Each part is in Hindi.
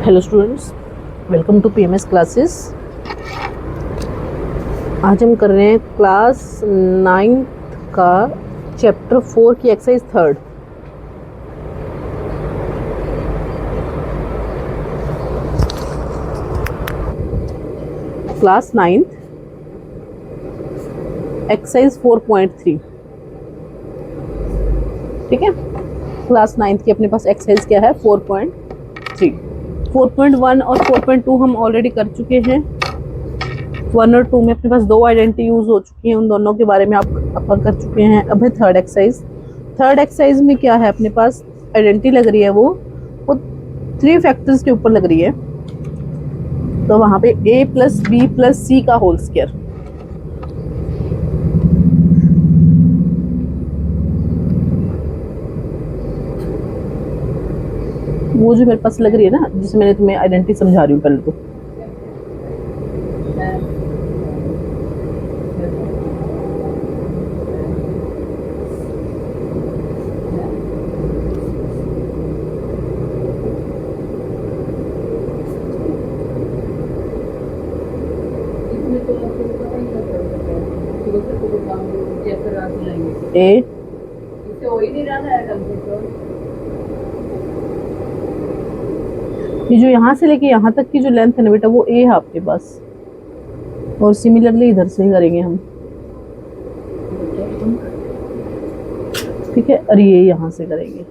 Hello students, welcome to PMS classes. आज हम कर रहे हैं क्लास 9th का चैप्टर 4 की exercise third. Class 9th exercise 4.3। ठीक है, क्लास 9th की अपने पास एक्सरसाइज क्या है 4.3। 4.1 और 4.2 हम ऑलरेडी कर चुके हैं। 1 और 2 में अपने पास दो आइडेंटिटी यूज हो चुकी हैं, उन दोनों के बारे में आप अपन कर चुके हैं। अब है थर्ड एक्सरसाइज। थर्ड एक्सरसाइज में क्या है, अपने पास आइडेंटिटी लग रही है वो 3 फैक्टर्स के ऊपर लग रही है। तो वहां पे a प्लस बी प्लस सी का होल स्क्वायर। वो जो मेरे पास लग रही है ना, जिसमें मैंने तुम्हें आइडेंटिटी समझा रही हूँ पहले तो। ए ये जो यहाँ से लेके यहाँ तक की जो लेंथ है ना बेटा, वो ए है आपके पास। और सिमिलरली इधर से ही करेंगे हम। ठीक है, और ये यहाँ से करेंगे।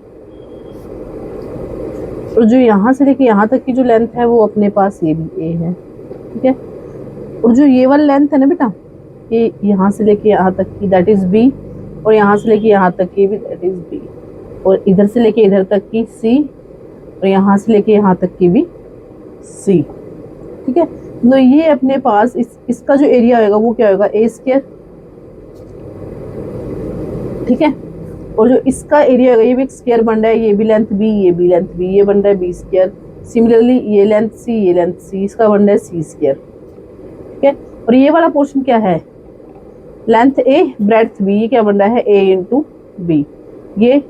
और जो यहाँ से लेके यहाँ तक की जो लेंथ है वो अपने पास ये भी ए है। ठीक है, और जो ये वाली लेंथ है ना बेटा, ये यहाँ से लेके यहाँ तक की दैट इज बी, और यहाँ से लेके यहाँ तक की भी दैट इज बी, और इधर से लेके इधर तक की सी, और यहाँ से लेके यहाँ तक की भी सी। ठीक है, तो ये अपने पास इसका जो एरिया होगा वो क्या होगा, ए स्क्वायर। ठीक है, और जो इसका एरिया होगा ये भी एक स्क्वायर बन रहा है, ये भी लेंथ बी, ये भी लेंथ बी, ये बन रहा है बी स्क्वायर। सिमिलरली ये लेंथ सी, ये लेंथ सी, इसका बन रहा है सी स्क्वायर। ठीक है, और ये वाला पोर्शन क्या है, लेंथ ए ब्रेड्थ बी, ये क्या बन रहा है ए इंटू बी। ये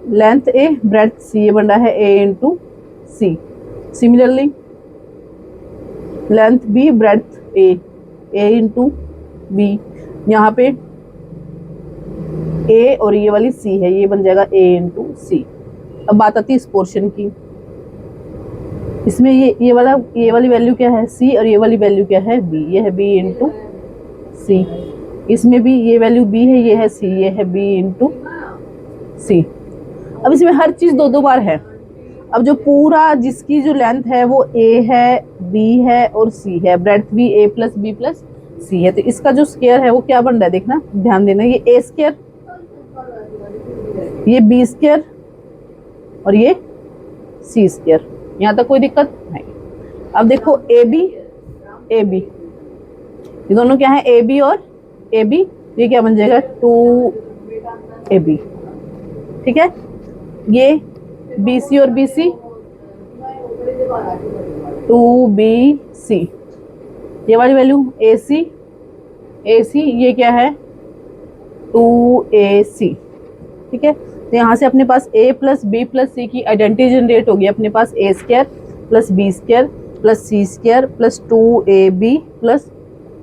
लेंथ ए ब्रेड्थ सी, ये बन रहा है ए इंटू सी। सिमिलरली लेंथ बी ब्रेड्थ ए, ए इंटू बी, यहाँ पे ए और ये वाली सी है, ये बन जाएगा ए इंटू सी। अब बात आती है इस पोर्शन की। इसमें ये वाली वैल्यू क्या है सी, और ये वाली वैल्यू क्या है बी, ये है बी इंटू सी। इसमें भी ये वैल्यू बी है, ये है सी, ये है बी इंटू सी। अब इसमें हर चीज दो दो बार है। अब जो पूरा जिसकी जो लेंथ है वो ए है, बी है और सी है, ब्रेड्थ भी ए प्लस बी प्लस सी है, तो इसका जो स्क्वायर है वो क्या बन रहा है, देखना ध्यान देना, ये ए स्क्वायर, ये बी स्क्वायर और ये सी स्क्वायर। यहाँ तक कोई दिक्कत नहीं। अब देखो ए बी, ये दोनों क्या है ए बी और ए बी, ये क्या बन जाएगा 2ab। ठीक है, ये बी सी और बी सी 2bc, ये वाली वैल्यू ए सी, ये क्या है 2ac। ठीक है, तो यहाँ से अपने पास a plus B plus C की आइडेंटिटी जनरेट होगी। अपने पास A square plus B square plus C square plus 2ab plus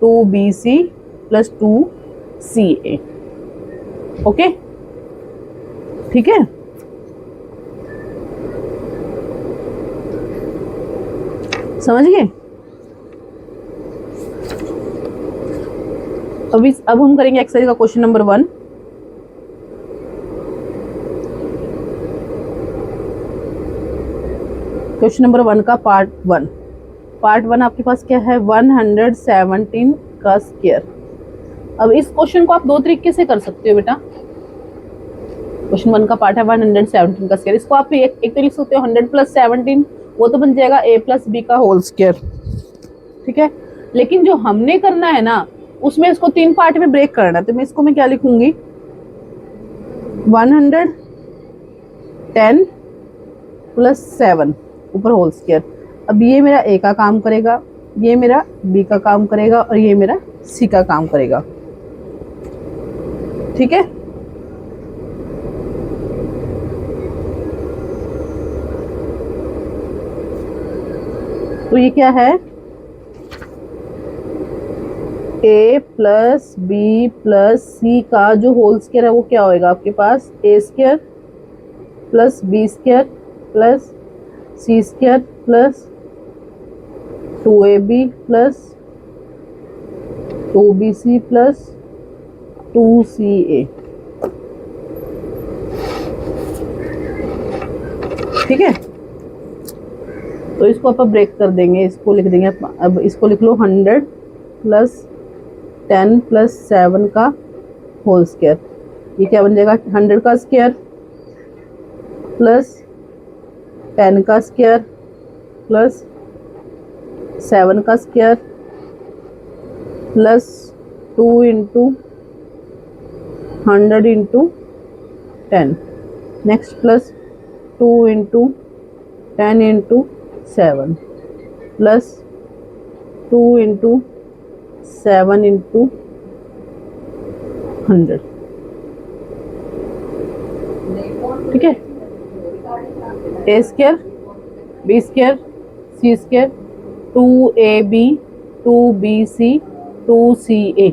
2bc plus 2ca। Okay, ठीक है। समझ गए। अब हम करेंगे एक्सरसाइज का क्वेश्चन नंबर 1। क्वेश्चन नंबर 1 का पार्ट 1 आपके पास क्या है 117 का स्क्वायर। अब इस क्वेश्चन को आप दो तरीके से कर सकते हो बेटा। क्वेश्चन 1 का पार्ट है 117 का स्क्वायर। इसको आप एक तरीके से सकते हो 100 प्लस 17, वो तो बन जाएगा a प्लस बी का होल स्क्वायर। ठीक है, लेकिन जो हमने करना है ना उसमें इसको 3 पार्ट में ब्रेक करना है। तो इसको मैं क्या लिखूंगी 110 प्लस 7 ऊपर होल स्क्वायर। अब ये मेरा ए का काम करेगा, ये मेरा बी का काम करेगा और ये मेरा सी का काम करेगा। ठीक है, तो ये क्या है, a प्लस बी प्लस सी का जो होल स्क्वायर है वो क्या होएगा आपके पास, A square plus B square plus C square plus 2ab plus 2bc plus 2ca। ठीक है, तो इसको आप ब्रेक कर देंगे, इसको लिख देंगे, अब इसको लिख लो 100 प्लस 10 प्लस 7 का होल स्क्वायर। ये क्या बन जाएगा, 100 का स्क्वायर प्लस 10 का स्क्वायर प्लस 7 का square plus 2 into 100 into 10, next plus 2 into 10 into 7 plus 2 into 7 into 100। ठीक है, A square B square C square 2ab 2bc 2ca।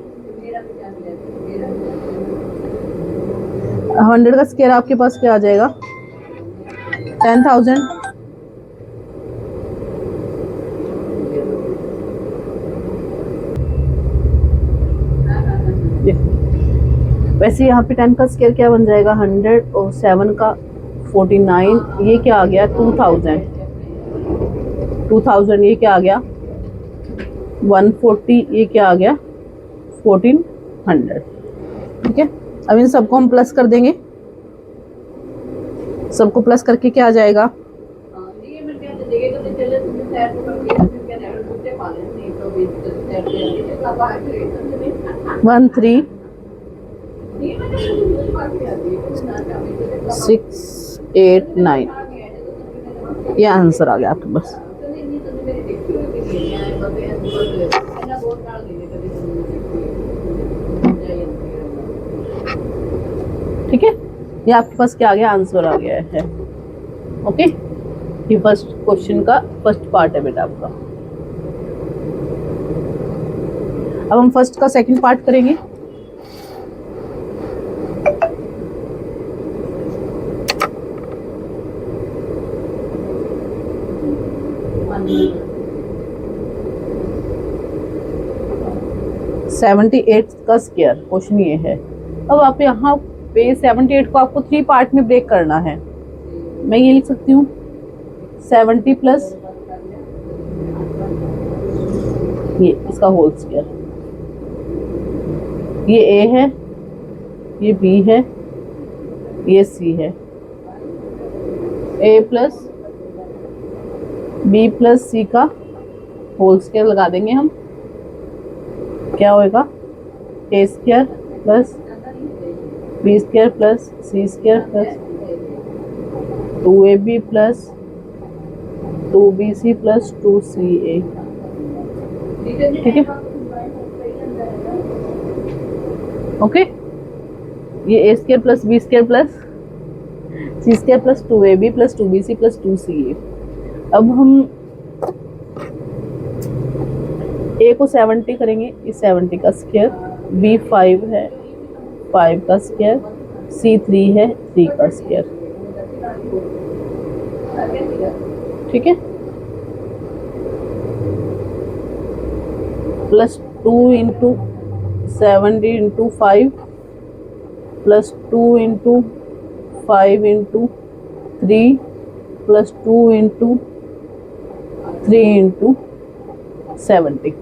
100 का स्क्वायर आपके पास क्या आ जाएगा, 10,000। वैसे यहाँ पे 10 का स्क्वायर क्या बन जाएगा, 100 और 7 का 49, ये क्या आ गया 2000, 2000 ये क्या आ गया 140, ये क्या आ गया 1400। ठीक है, अब इन सबको हम प्लस कर देंगे, सबको प्लस करके क्या आ जाएगा, 13689, ये आंसर आ गया आपके पास। ठीक है, ये आपके पास क्या आ गया, आंसर आ गया है। ओके, ये फर्स्ट क्वेश्चन का फर्स्ट पार्ट है बेटा आपका। अब हम फर्स्ट का सेकंड पार्ट करेंगे। सेवेंटी 78 का स्क्वायर क्वेश्चन ये है। अब आप यहाँ पे 78 को आपको 3 पार्ट में ब्रेक करना है। मैं ये लिख सकती हूँ 70 प्लस ये इसका होल स्क्वायर, ये ए है, ये बी है, ये सी है, ए प्लस बी प्लस सी का होल स्क्वायर लगा देंगे हम, क्या होएगा A square plus B square plus C square plus 2ab plus 2bc plus 2ca। ठीक है, ओके, ये A square plus B square plus C square plus 2ab plus 2bc plus 2ca। अब हम ए को 70 करेंगे, इस 70 का स्क्वायर, बी 5 है 5 का स्क्वायर, सी 3 है 3 का स्क्वायर। ठीक है, plus 2 into 70 into 5 plus 2 into 5 into 3 plus 2 into 3 into 70।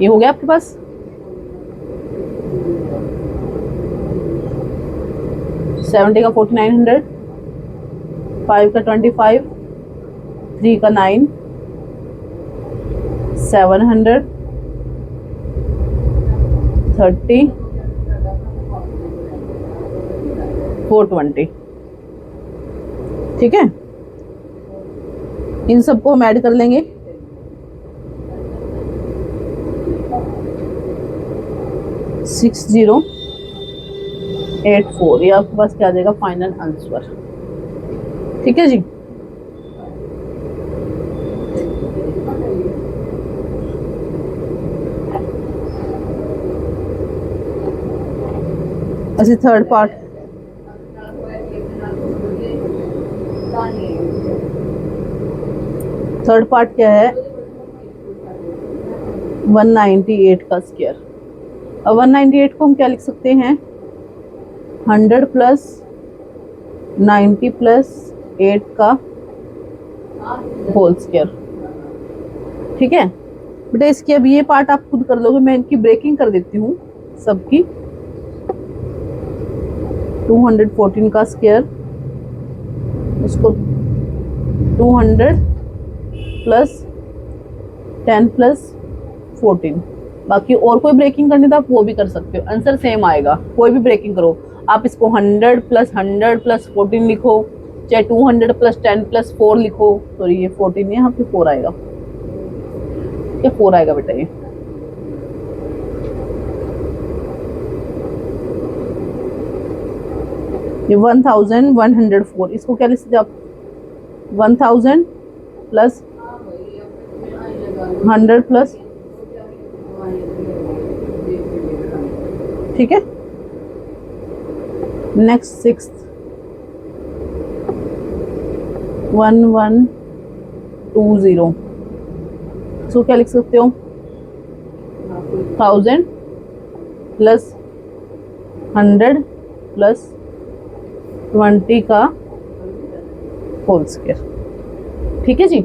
ये हो गया आपके पास। सेवेंटी का 4900, 5 का 25, 3 का 9, 700, 30, 420। ठीक है, इन सबको हम ऐड कर लेंगे। सिक्स 6084, ये आपके पास क्या आ जाएगा फाइनल आंसर। ठीक है जी। ऐसे थर्ड पार्ट, थर्ड पार्ट क्या है, 198 का स्क्वायर। अब 198 को हम क्या लिख सकते हैं, 100 प्लस 90 प्लस 8 का होल स्क्वायर। ठीक है बेटा, इसकी अब ये पार्ट आप खुद कर लोगे, मैं इनकी ब्रेकिंग कर देती हूँ सबकी। 214 का स्क्वायर, इसको 200 प्लस 10 प्लस 14। बाकी और कोई ब्रेकिंग करनी तो आप वो भी कर सकते हो, आंसर सेम आएगा, कोई भी ब्रेकिंग करो। आप इसको 100 प्लस 14 लिखो, चाहे 200 प्लस 10 प्लस 4 लिखो। सॉरी ये 14 है, यहाँ पे 4 आएगा, क्या 4 आएगा बेटा, ये 1104। इसको क्या लिखते आप, 1000 प्लस 100 प्लस, ठीक है। नेक्स्ट 6 1120, इसको क्या लिख सकते हो, 1000 प्लस 100 प्लस 20 का होल स्क्वायर। ठीक है जी,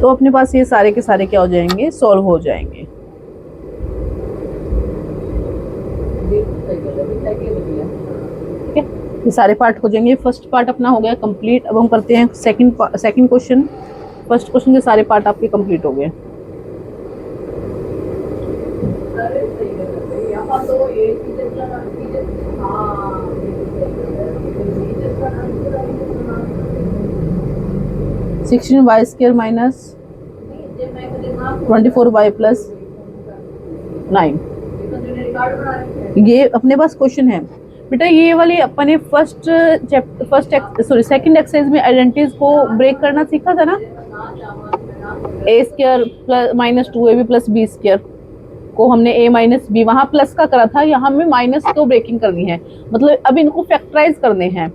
तो अपने पास ये सारे के सारे क्या हो जाएंगे, सॉल्व हो जाएंगे। ठीक है, ये सारे पार्ट हो जाएंगे। फर्स्ट पार्ट अपना हो गया कंप्लीट। अब हम करते हैं सेकंड क्वेश्चन। फर्स्ट क्वेश्चन के सारे पार्ट आपके कंप्लीट हो गए। Sixteen y square minus 24 y plus 9, ये अपने पास क्वेश्चन है बेटा। ये वाली अपने सेकंड एक्सरसाइज में आइडेंटिटीज को ब्रेक करना सीखा था ना, A square plus minus 2ab plus B square को हमने a माइनस बी, वहां प्लस का करा था, यहाँ हमें माइनस तो ब्रेकिंग करनी है, मतलब अब इनको फैक्टराइज करने हैं।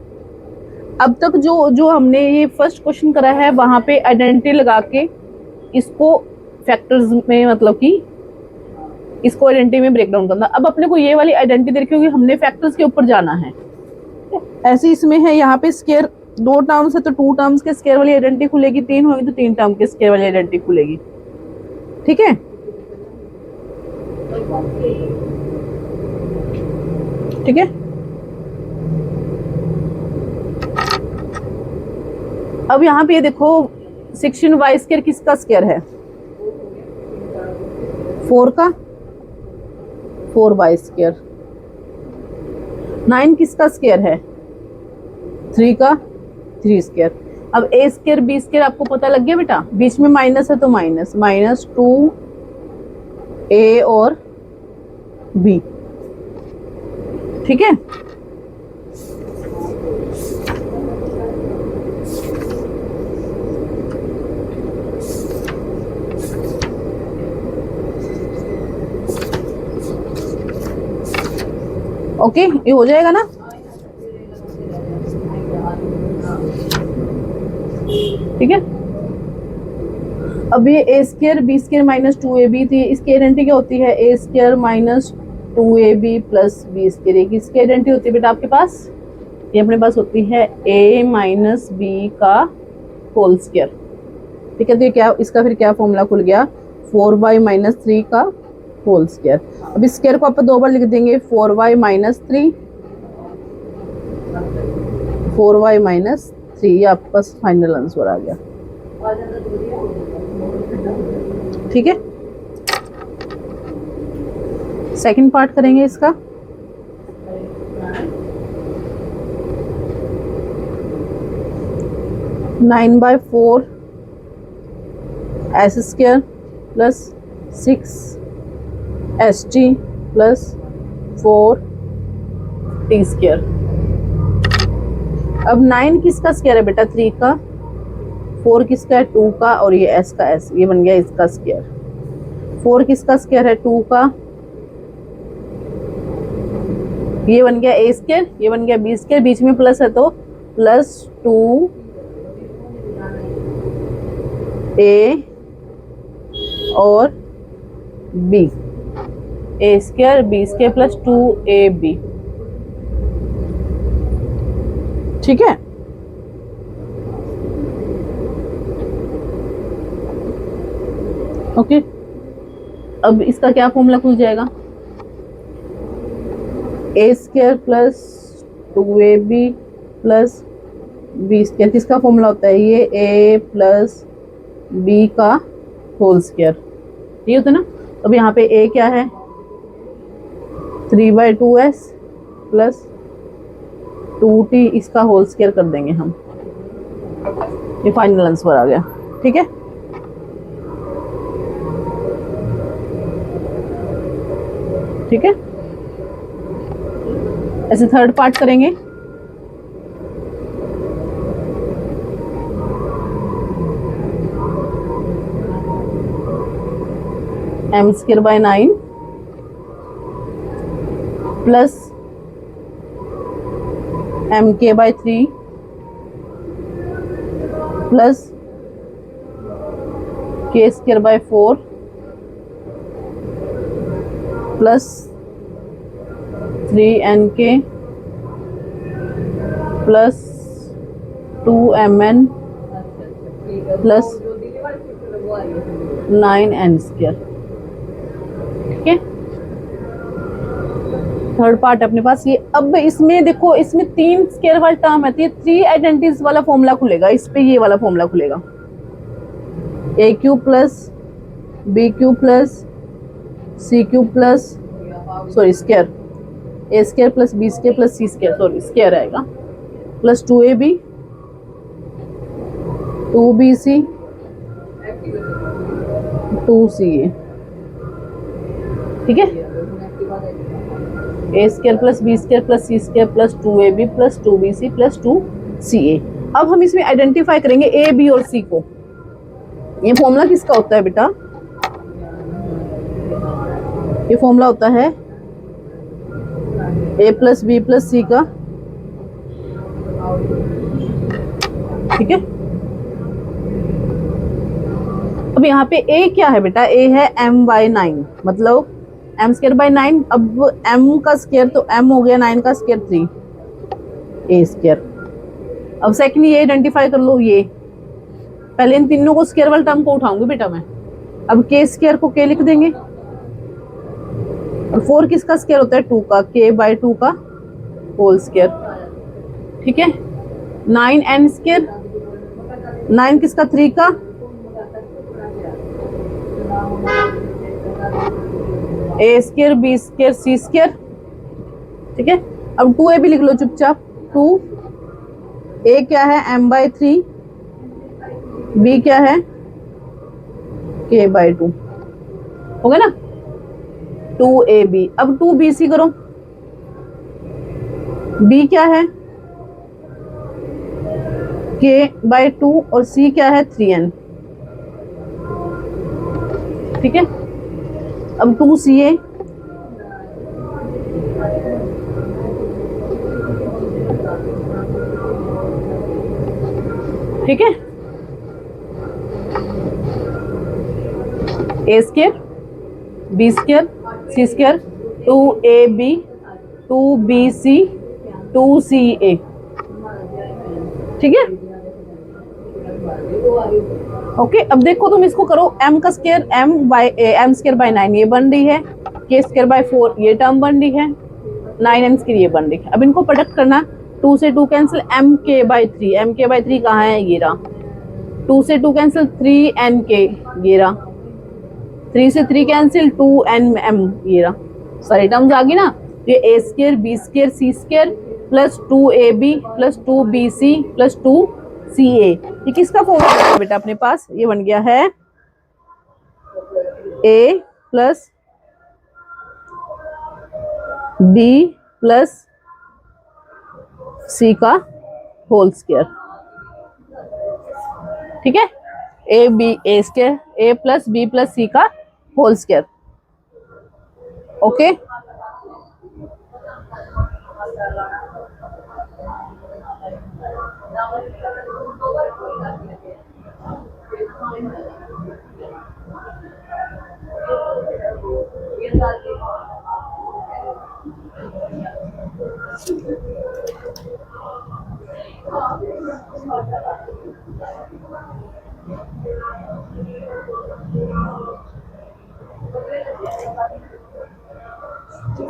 अब तक जो हमने ये फर्स्ट क्वेश्चन करा है, वहां पे आइडेंटिटी लगा के इसको फैक्टर्स में, मतलब कि इसको आइडेंटिटी में ब्रेक डाउन करना। अब अपने को ये वाली आइडेंटिटी देखी होगी, हमने फैक्टर्स के ऊपर जाना है। ऐसे इसमें है, यहाँ पे स्क्वायर 2 टर्म्स है तो 2 टर्म्स के स्क्वायर वाली आइडेंटिटी खुलेगी, 3 होगी तो 3 टर्म के स्क्वायर वाली आइडेंटिटी खुलेगी। ठीक है, ठीक है। अब यहाँ पे ये देखो, 16 वाई स्क्वायर किसका स्क्वायर है, 4 का, 4 वाई स्क्वायर। 9 किसका स्क्वायर है, 3 का, 3 स्क्वायर। अब ए स्क्वायर बी स्क्वायर आपको पता लग गया बेटा, बीच में माइनस है तो माइनस, माइनस 2a और b। ठीक है, ओके, ये हो जाएगा ना। ठीक है, अब ये A square B square minus 2ab थी, इसकी आइडेंटिटी क्या होती है, A square minus 2ab plus B square. इसकी आइडेंटिटी होती है बेटा आपके पास, ये अपने पास होती है a माइनस बी का होल स्क्वायर। ठीक है, तो ये क्या, इसका फिर क्या फॉर्मूला खुल गया, 4y माइनस 3 का होल स्क्वायर। अब इस स्क्वायर को आप 2 बार लिख देंगे, 4y माइनस 3, 4y माइनस 3, ये आपके पास फाइनल आंसर आ गया। ठीक है, सेकंड पार्ट करेंगे इसका। Nine by 4 S square plus 6 S T plus 4 T square. अब 9 किसका स्क्वायर है बेटा, 3 का, 4 किसका है, 2 का, और ये s का s, ये बन गया इसका स्क्वायर। 4 किसका स्क्वायर है, 2 का, ये बन गया ए स्क्वायर, ये बन गया बी स्क्वायर, बीच में प्लस है तो प्लस 2 ए और B, A square B square plus 2 A B. ठीक है, ओके। अब इसका क्या फॉर्मूला खुल जाएगा, A square plus 2ab plus B square, किसका फॉर्मूला होता है, ये ए प्लस बी का होल स्क्वायर, ये होता है ना। अब यहाँ पे ए क्या है, 3/2s प्लस 2t, इसका होल स्क्वायर कर देंगे हम, ये फाइनल आंसर आ गया। ठीक है, ठीक है, ऐसे थर्ड पार्ट करेंगे। m square by 9 plus mk by 3 plus k square by 4 plus 3nk plus 2mn plus 9n square. ठीक है, थर्ड पार्ट अपने पास ये। अब इसमें देखो, इसमें 3 स्क्वायर वाला टर्म है तो ये 3 आइडेंटिटीज वाला फॉर्मूला खुलेगा, इस पे ये वाला फॉर्मूला खुलेगा, A cube plus B cube plus C cube plus sorry square, A square plus B square plus C square, sorry square आएगा, प्लस 2ab 2bc 2ca। ठीक है, A square plus B square plus C square plus 2ab plus 2bc plus 2ca। अब हम इसमें आइडेंटिफाई करेंगे ए बी और सी को। ये फॉर्मूला किसका होता है बेटा, ये फॉर्मूला होता है ए प्लस बी प्लस सी का। ठीक है, अब यहाँ पे ए क्या है बेटा, ए है m/9, मतलब m स्क्वायर बाय 9। अब m का स्क्वायर तो m हो गया, 9 का स्क्वायर 3 ए स्क्वायर। अब सेकंड ये आइडेंटिफाई कर लो, ये पहले इन तीनों को स्क्वायर वाले टर्म को उठाऊंगी बेटा मैं। अब के स्क्वायर को के लिख देंगे, और 4 किसका स्क्वायर होता है, 2 का, k/2 का होल स्क्वायर। ठीक है, 9n स्क्वायर, 9 किसका, 3 का, ए स्क्वायर बी स्क्वायर सी स्क्वायर। ठीक है, अब 2ab लिख लो चुपचाप, 2 ए क्या है m/3, बी क्या है k/2, हो गया ना 2ab। अब 2bc करो, b क्या है k/2 और c क्या है 3n। ठीक है, अब 2ca, ठीक है, A square B square C square 2ab 2bc 2ca। ठीक है, ओके। अब देखो तुम इसको करो, m का स्क्वायर m स्क्वायर बाय 9 ये बन रही है, k स्क्वायर बाय 4 ये टर्म बन रही है, 9n स्क्वायर ये बन रही है। अब इनको प्रोडक्ट करना, 2 से 2 कैंसिल, mk/3, mk/3 कहाँ है, ये रहा, 2 से 2 कैंसिल 3nk, ये रहा, 3 से 3 कैंसिल 2nm, ये रहा, सारी टर्म्स आ गई ना। ये A square B square C square plus 2ab plus 2bc plus 2ca, ये किसका फॉर्मूला है बेटा अपने पास, ये बन गया है a plus b plus c का होल स्क्वायर। ठीक है, A square a plus b plus c का whole square. Okay,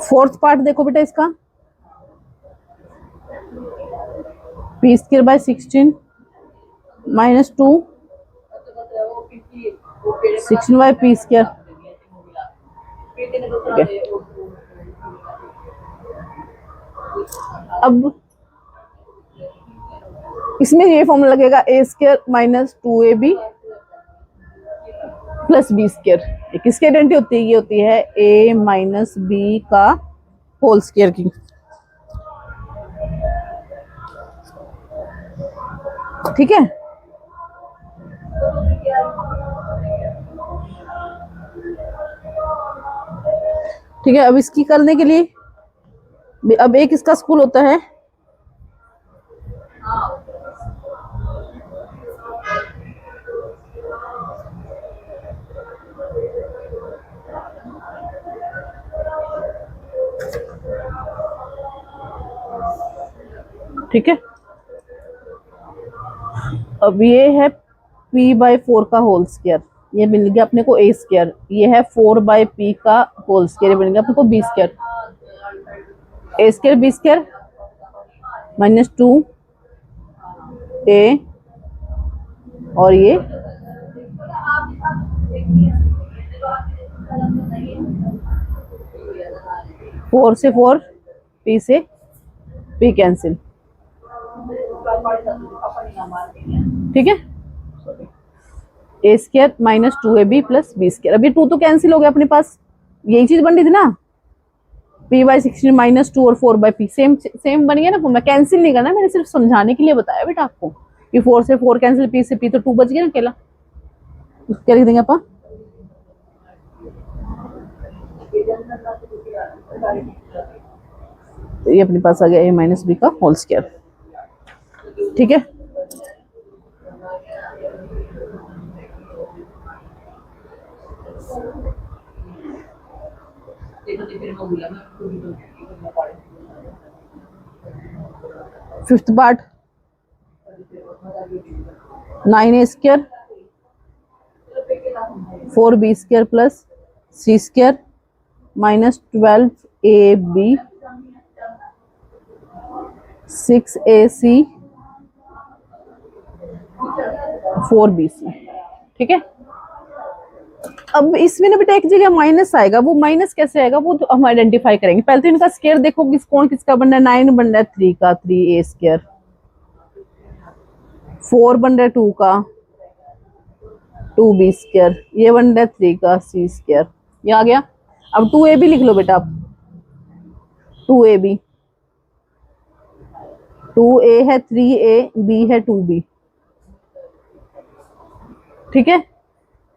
fourth part देखो बेटा इसका, P square by 16 minus 2 16 by P square. अब इसमें ये फॉर्मूला लगेगा A square minus 2ab plus B square. किसकी आइडेंटिटी होती है? ये होती है ए माइनस बी का होल स्क्वायर की। ठीक है, ठीक है। अब इसकी करने के लिए, अब एक इसका स्कूल होता है ठीक है। अब ये है p बाई 4 का होल स्क्वायर, ये मिल गया अपने को ए स्क्वायर। ये है 4 बाई पी का होल स्क्वायर, ये मिल गया अपने को B square. A square B square minus 2 A, और ये फोर से 4, पी से पी कैंसिल। ठीक है, A square minus 2ab plus B square. अभी 2 तो कैंसिल हो गया अपने पास, यही चीज बन रही थी ना, p बाई 16 माइनस 2 और 4 बाई पी, सेम सेम बन गया ना। मैं कैंसिल नहीं करना, मैंने सिर्फ समझाने के लिए बताया बेटा आपको कि 4 से 4 कैंसिल, p से p, तो 2 बच गया ना अकेला। क्या लिख देंगे अपन? ये अपने पास आ गया ए माइनस बी का होल स्क्वायर। ठीक है, fifth part 9a square 4b square plus c square minus 12ab 6ac 4bc। ठीक है, अब इसमें ना बेटा एक जगह माइनस आएगा, वो माइनस कैसे आएगा वो तो हम आइडेंटिफाई करेंगे। पहले तो इनका स्क्वायर देखो, किस कौन किसका बन रहा है? 9 बन रहा है 3 का, 3a स्क्वायर, 4 बन रहा है 2 का, 2b स्क्वायर, ये बन रहा है 3 का, c स्क्वायर, ये आ गया। अब 2ab लिख लो बेटा, आप 2ab, 2a है 3a, b है 2b। ठीक है,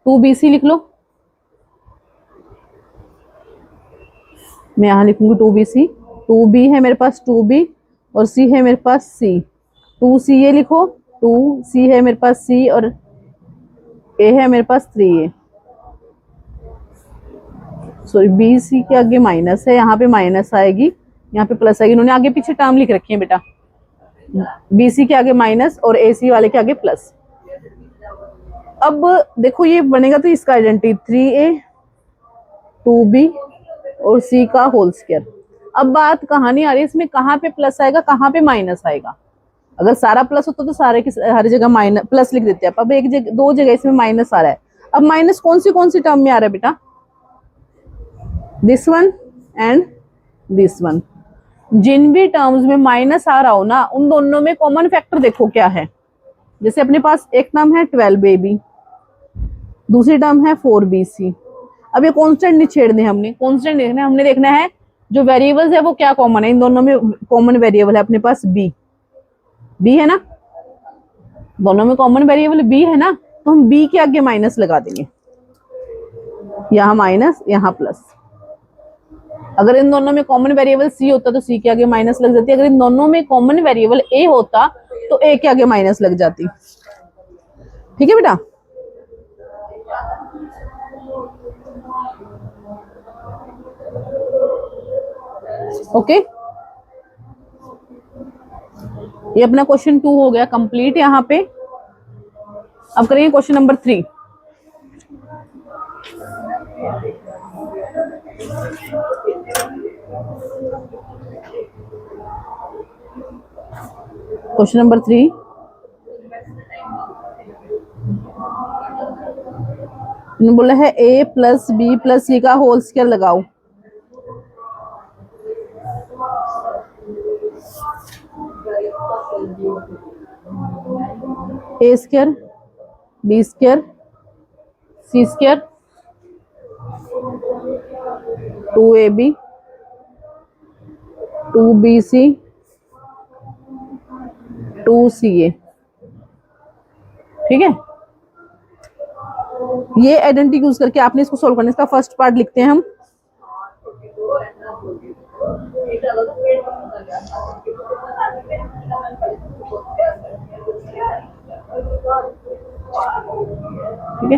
2bc लिख लो, मैं यहां लिखूंगी 2bc। 2b है मेरे पास 2b और c है मेरे पास c, 2c ये लिखो, 2c है मेरे पास c और a है मेरे पास 3a। सॉरी, bc के आगे माइनस है, यहाँ पे माइनस आएगी, यहाँ पे प्लस आएगी। इन्होंने आगे पीछे टर्म लिख रखी है बेटा, bc के आगे माइनस और ac वाले के आगे प्लस। अब देखो ये बनेगा तो इसका आइडेंटिटी 3a 2b और c का होल स्क्वायर। अब बात कहाँ नहीं आ रही, इसमें कहाँ पे प्लस आएगा, कहाँ पे माइनस आएगा। अगर सारा प्लस होता तो सारे की हर जगह माइनस प्लस लिख देते हैं। अब एक जगह, दो जगह इसमें माइनस आ रहा है। अब माइनस कौन सी टर्म में आ रहा है बेटा? This one and this one. जिन भी टर्म्स में माइनस आ रहा हो ना, उन दोनों में कॉमन फैक्टर देखो क्या है। जैसे अपने पास एक टर्म है 12ab, दूसरी टर्म है 4bc। अब ये कांस्टेंट नहीं छेड़ने, हमने कांस्टेंट देखना, हमने देखना है जो वेरिएबल्स है वो क्या कॉमन है। इन दोनों में कॉमन वेरिएबल है अपने पास b है ना, दोनों में कॉमन वेरिएबल b है ना, तो हम b के आगे माइनस लगा देंगे, यहाँ माइनस यहाँ प्लस। अगर इन दोनों में कॉमन वेरिएबल सी होता तो सी के आगे माइनस लग जाती, अगर इन दोनों में कॉमन वेरिएबल ए होता तो ए के आगे माइनस लग जाती। ठीक है बेटा। ओके, ये अपना क्वेश्चन 2 हो गया कंप्लीट यहाँ पे। अब करेंगे क्वेश्चन नंबर 3। क्वेश्चन नंबर 3, बोला है a प्लस बी प्लस सी का होल स्क्वायर लगाओ। ए स्क्वायर बी स्क्वायर सी स्क्वायर 2ab 2bc 2ca। ठीक है, ये आइडेंटिटी यूज करके आपने इसको सोल्व करना है। इसका फर्स्ट पार्ट लिखते हैं हम। ठीक है,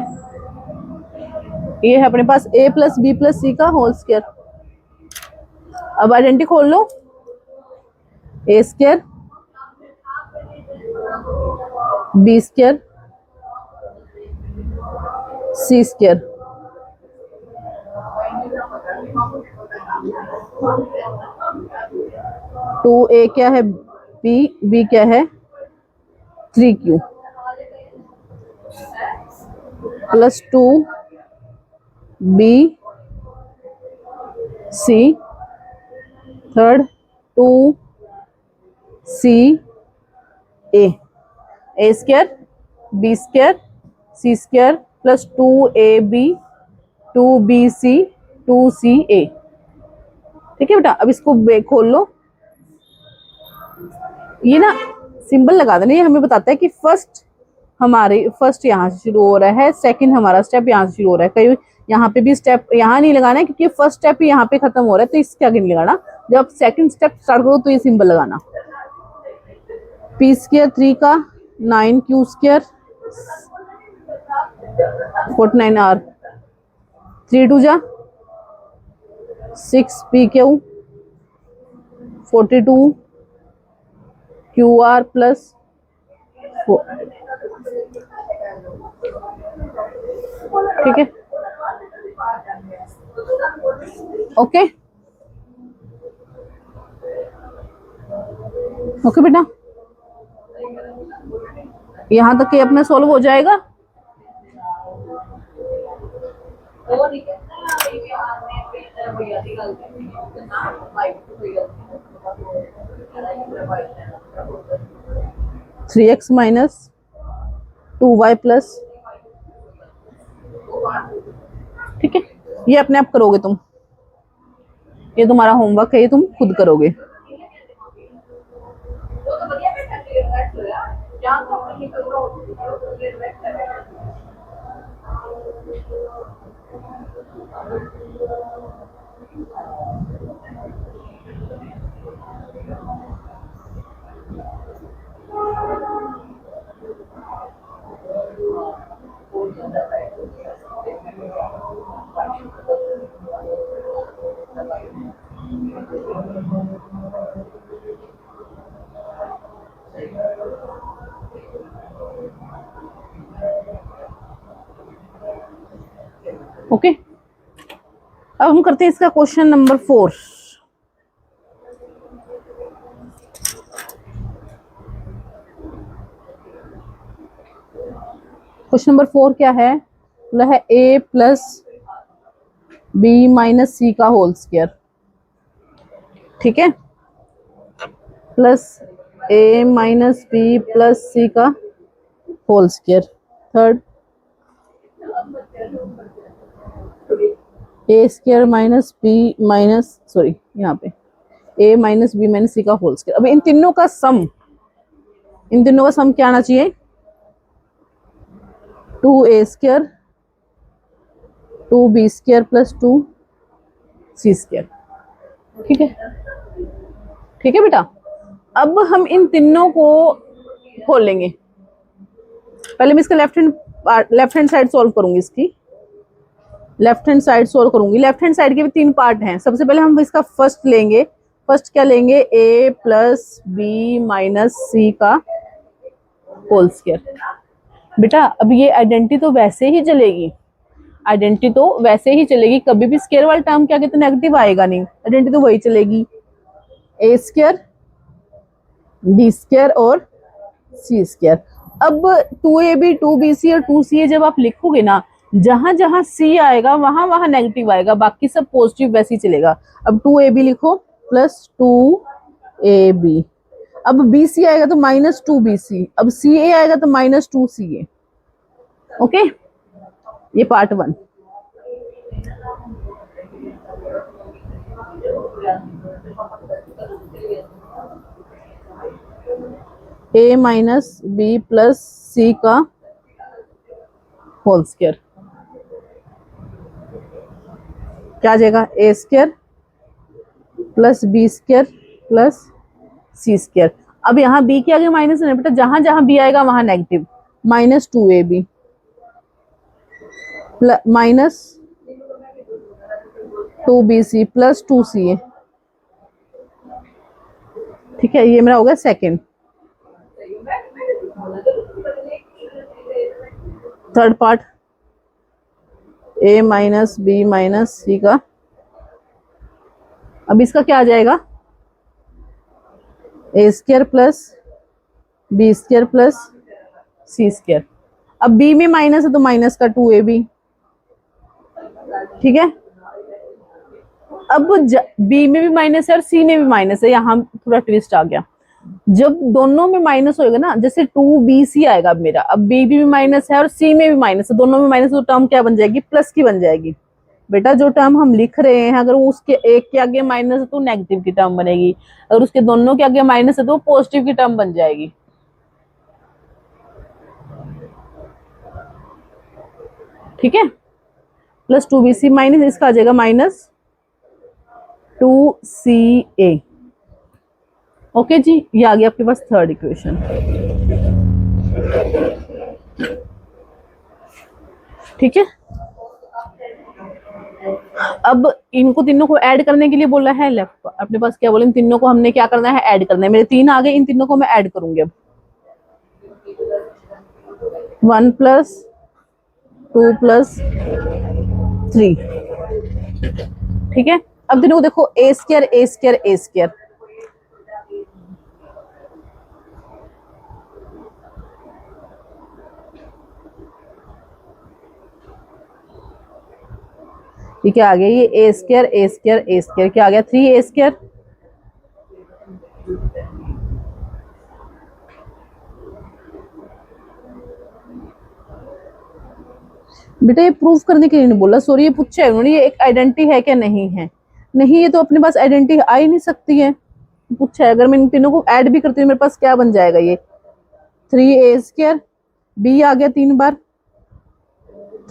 ये है अपने पास a प्लस बी प्लस सी का होल स्क्वायर। अब आइडेंटिटी खोल लो, a square B square C square 2a क्या है b क्या है 3q प्लस 2b c third 2c a square b square C square plus 2ab 2bc 2ca। ठीक है बेटा, अब इसको खोल लो। ये ना सिंबल लगा देना, ये हमें बताता है कि फर्स्ट यहाँ से शुरू हो रहा है, सेकंड हमारा स्टेप यहाँ से शुरू हो रहा है। कहीं यहाँ पे भी स्टेप यहाँ नहीं लगाना है क्योंकि फर्स्ट स्टेप यहाँ पे खत्म हो रहा है, तो इसके आगे नहीं लगाना। जब सेकंड स्टेप स्टार्ट करो तो ये सिंबल लगाना। पी स्क्वायर 3 का 9q स्क्वायर 49r 3 2 जा 6pq 42qr प्लस 4। ठीक है, ओके ओके बेटा, यहां तक ये अपना सॉल्व हो जाएगा। Three x minus 2y plus. ठीक है, ये अपने आप करोगे तुम, ये तुम्हारा होमवर्क है, ये तुम खुद करोगे। ओके, अब हम करते हैं इसका क्वेश्चन नंबर 4। क्वेश्चन नंबर 4 क्या है, बोला है a plus B minus C का होल स्क्वायर। ठीक है, plus a minus B plus सी का whole square. Third A square minus B minus sorry यहाँ पे a minus B minus C का होल स्क्वायर। अब इन तीनों का सम क्या आना चाहिए, 2a square 2b square plus 2c square. ठीक है, ठीक है बेटा। अब हम इन तीनों को खोल लेंगे। पहले मैं इसका लेफ्ट हैंड साइड सॉल्व करूंगी, इसकी लेफ्ट हैंड साइड सॉल्व करूंगी। लेफ्ट हैंड साइड के भी 3 पार्ट हैं। सबसे पहले हम इसका फर्स्ट लेंगे। फर्स्ट क्या लेंगे, a plus B minus C का होल स्क्वायर। बेटा अब ये आइडेंटिटी तो वैसे ही चलेगी, आइडेंटिटी तो वैसे ही चलेगी, कभी भी स्क्वायर वाला टर्म क्या कहते हैं नेगेटिव आएगा नहीं, आइडेंटिटी तो वही चलेगी। ए स्क्वायर बी स्क्वायर और सी स्क्वायर। अब 2ab 2bc और 2ca जब आप लिखोगे ना, जहां जहां c आएगा वहां वहां नेगेटिव आएगा, बाकी सब पॉजिटिव वैसे ही चलेगा। अब 2ab लिखो प्लस 2ab। अब bc आएगा तो माइनस 2bc, अब ca आएगा तो माइनस 2ca। ओके, ये part 1। a minus B plus सी का होल स्क्वायर क्या आ जाएगा, A square plus B square plus C square. अब यहाँ बी के आगे माइनस है बेटा, जहां जहां बी आएगा वहां negative, minus 2ab minus 2bc plus 2ca। ठीक है, ये मेरा हो गया second. Third part a minus B minus C का, अब इसका क्या आ जाएगा, A square plus B square plus C square. अब b में माइनस है तो माइनस का 2ab। ठीक है, अब b में भी माइनस है और c में भी माइनस है, यहाँ थोड़ा ट्विस्ट आ गया। जब दोनों में माइनस होएगा ना, जैसे 2bc आएगा अब मेरा, अब b भी माइनस है और c में भी माइनस है, दोनों में माइनस, तो टर्म क्या बन जाएगी, प्लस की बन जाएगी। बेटा जो टर्म हम लिख रहे हैं अगर उसके एक के आगे माइनस है तो नेगेटिव की टर्म बनेगी, अगर उसके दोनों के आगे माइनस है तो पॉजिटिव की टर्म बन जाएगी। ठीक है, प्लस 2bc माइनस इसका आ जाएगा माइनस 2ca। ओके जी, ये आ गया आपके पास थर्ड इक्वेशन। ठीक है, अब इनको तीनों को ऐड करने के लिए बोला है लेफ्ट, अपने पास क्या बोले, इन तीनों को हमने क्या करना है, ऐड करना है। मेरे 3 आ गए, इन तीनों को मैं ऐड करूंगी। अब 1 प्लस 2 प्लस 3। ठीक है, अब तीनों को देखो, ए square A square A square, ठीक है, आ गया ये A square A square A square, क्या आ गया 3a स्क्वायर। बेटा ये प्रूफ करने के लिए नहीं बोला, सॉरी, ये पूछा है उन्होंने, ये एक आइडेंटिटी है क्या, नहीं है, नहीं, ये तो अपने पास आइडेंटिटी आ ही नहीं सकती है, पूछा है। अगर मैं इन तीनों को ऐड भी करती हूँ मेरे पास क्या बन जाएगा, ये 3a स्क्वायर, b आ गया 3 बार,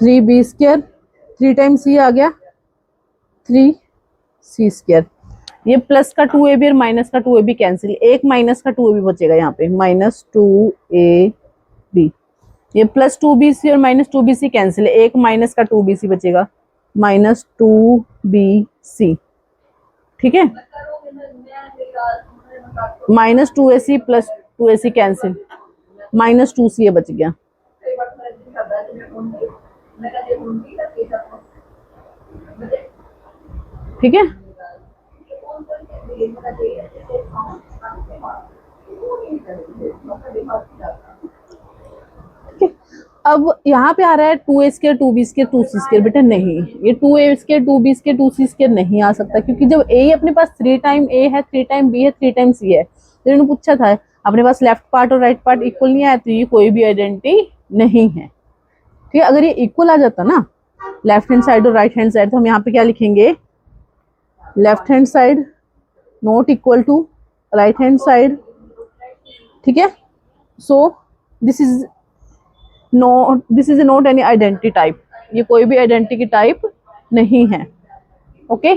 3b स्क्वायर, 3 टाइम्स c आ गया 3c स्क्वायर। ये प्लस का 2ab और माइनस का 2ab कैंसिल, एक माइनस का 2ab बचेगा यहाँ पे, माइनस 2ab। ये प्लस 2bc और माइनस 2bc कैंसिल है, एक माइनस का 2bc बचेगा, माइनस 2bc। ठीक है, minus 2ac plus 2ac cancel, minus 2ca बच गया। ठीक है, अब यहाँ पे आ रहा है 2a square 2b square 2c square. बेटा नहीं, ये 2a square 2b square 2c square नहीं आ सकता, क्योंकि जब a अपने पास 3 टाइम a है, 3 टाइम b है, 3 टाइम c है, तो इन्होंने पूछा था अपने पास लेफ्ट पार्ट और राइट पार्ट इक्वल नहीं आया, तो ये कोई भी आइडेंटिटी नहीं है। ठीक है, अगर ये इक्वल आ जाता ना लेफ्ट हैंड साइड और राइट हैंड साइड, तो हम यहाँ पे क्या लिखेंगे, left hand side not equal to right hand side. ठीक है, so this is not any identity type, ये कोई भी आइडेंटिटी टाइप नहीं है। ओके,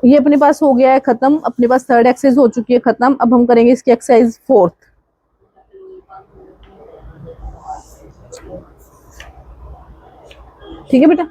ये अपने पास हो गया है खत्म, अपने पास थर्ड एक्सरसाइज हो चुकी है खत्म। अब हम करेंगे इसकी एक्सरसाइज फोर्थ। ठीक है बेटा।